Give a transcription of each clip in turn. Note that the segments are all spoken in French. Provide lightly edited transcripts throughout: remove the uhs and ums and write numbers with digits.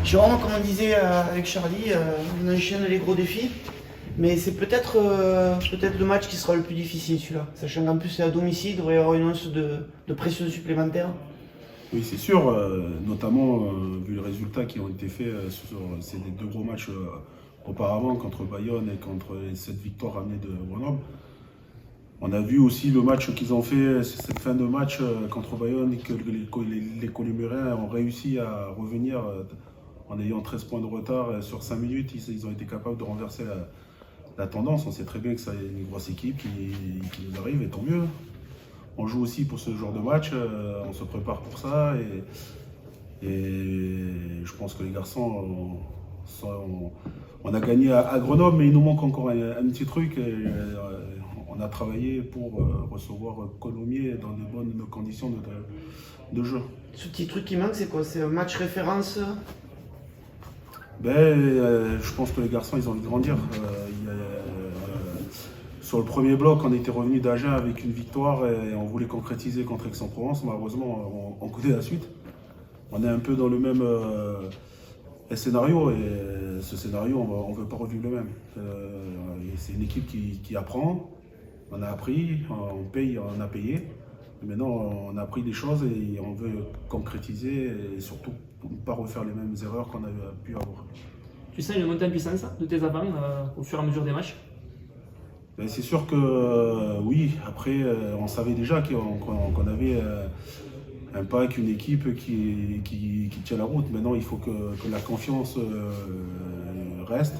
Jérôme, comme on disait avec Charlie, on enchaîne les gros défis, mais c'est peut-être le match qui sera le plus difficile celui-là, sachant qu'en plus c'est à domicile, il devrait y avoir une once de pression supplémentaire. Oui, c'est sûr, notamment vu les résultats qui ont été faits sur ces deux gros matchs auparavant contre Bayonne et contre cette victoire ramenée de Grenoble. On a vu aussi le match qu'ils ont fait, cette fin de match contre Bayonne, et que les Columburiens ont réussi à revenir en ayant 13 points de retard sur 5 minutes. Ils ont été capables de renverser la tendance. On sait très bien que c'est une grosse équipe qui nous arrive, et tant mieux. On joue aussi pour ce genre de match, on se prépare pour ça, et je pense que les garçons, on a gagné à Grenoble, mais il nous manque encore un petit truc. On a travaillé pour recevoir Colomiers dans de bonnes conditions de jeu. Ce petit truc qui manque, c'est quoi? C'est un match référence? Je pense que les garçons, ils ont envie de grandir. Sur le premier bloc, on était revenu d'Agen avec une victoire et on voulait concrétiser contre Aix-en-Provence. Malheureusement, on connaît la suite. On est un peu dans le même scénario, et ce scénario, on ne veut pas revivre le même. C'est une équipe qui apprend. On a appris, on paye, on a payé. Et maintenant, on a appris des choses et on veut concrétiser, et surtout ne pas refaire les mêmes erreurs qu'on a pu avoir. Tu sens une montée en puissance de tes avants au fur et à mesure des matchs? C'est sûr que oui, après on savait déjà qu'on avait un pack, une équipe qui tient la route. Maintenant il faut que la confiance reste,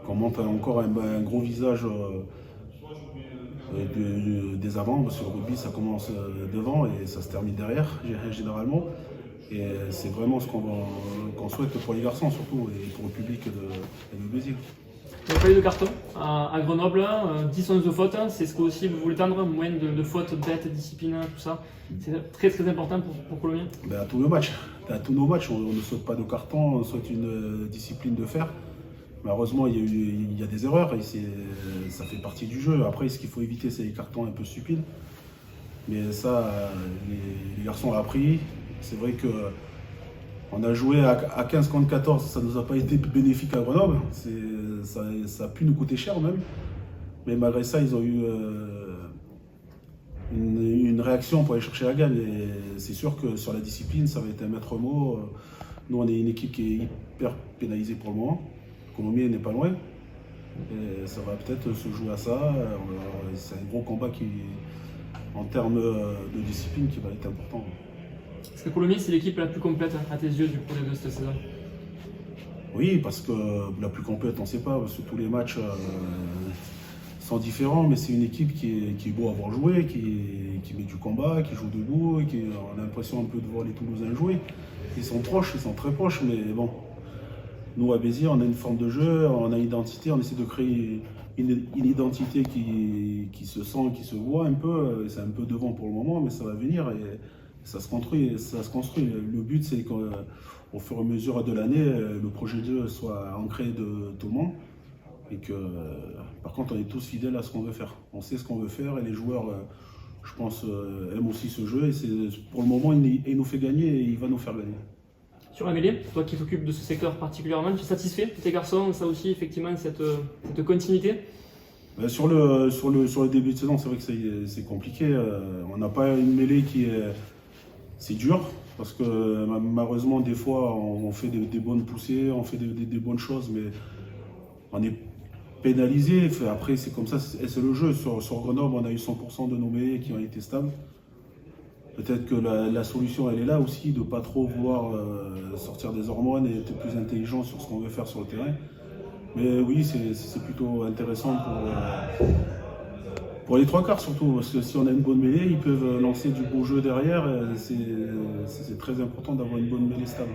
qu'on monte encore un gros visage des avants. Sur le rugby, ça commence devant et ça se termine derrière généralement. Et c'est vraiment ce qu'on souhaite pour les garçons surtout, et pour le public de Béziers. Vous avez parlé de carton à Grenoble, 10-11 de fautes, c'est ce que aussi vous voulez tendre, moins de fautes bêtes, discipline, tout ça. C'est très très important pour Colomiers. À tous nos matchs, on ne saute pas de carton, on saute une discipline de fer. Malheureusement, il y a des erreurs et ça fait partie du jeu. Après, ce qu'il faut éviter, c'est les cartons un peu stupides. Mais ça, les garçons ont appris. C'est vrai que on a joué à 15 contre 14, ça ne nous a pas été bénéfique à Grenoble. Ça a pu nous coûter cher même. Mais malgré ça, ils ont eu une réaction pour aller chercher la gagne. Et c'est sûr que sur la discipline, ça va être un maître mot. Nous, on est une équipe qui est hyper pénalisée pour le moment. Colomiers n'est pas loin. Et ça va peut-être se jouer à ça. C'est un gros combat en termes de discipline, qui va être important. Est-ce que Colomiers, c'est l'équipe la plus complète à tes yeux du Pro D2 cette saison? Oui, parce que la plus complète, on ne sait pas, parce que tous les matchs sont différents, mais c'est une équipe qui est beau à voir jouer, qui met du combat, qui joue debout, on a l'impression un peu de voir les Toulousains jouer. Ils sont proches, ils sont très proches, mais bon, nous à Béziers, on a une forme de jeu, on a une identité, on essaie de créer une identité qui se sent, qui se voit un peu. C'est un peu devant pour le moment, mais ça va venir et ça se construit. Le but, c'est qu'au fur et à mesure de l'année, le projet de jeu soit ancré de tout le monde. Et que, par contre, on est tous fidèles à ce qu'on veut faire. On sait ce qu'on veut faire et les joueurs, je pense, aiment aussi ce jeu. Et pour le moment, il nous fait gagner et il va nous faire gagner. Sur la mêlée, toi qui t'occupes de ce secteur particulièrement, tu es satisfait de tes garçons? Ça aussi, effectivement, cette continuité? Sur le début de saison, c'est vrai que c'est compliqué. On n'a pas une mêlée c'est dur, parce que malheureusement, des fois, on fait des bonnes poussées, on fait des bonnes choses, mais on est pénalisé. Après, c'est comme ça, c'est le jeu. Sur Grenoble, on a eu 100% de nos mêlées qui ont été stables. Peut-être que la solution, elle est là aussi, de ne pas trop vouloir sortir des hormones et être plus intelligent sur ce qu'on veut faire sur le terrain. Mais oui, c'est plutôt intéressant pour les trois quarts surtout, parce que si on a une bonne mêlée, ils peuvent lancer du beau jeu derrière. C'est très important d'avoir une bonne mêlée stable.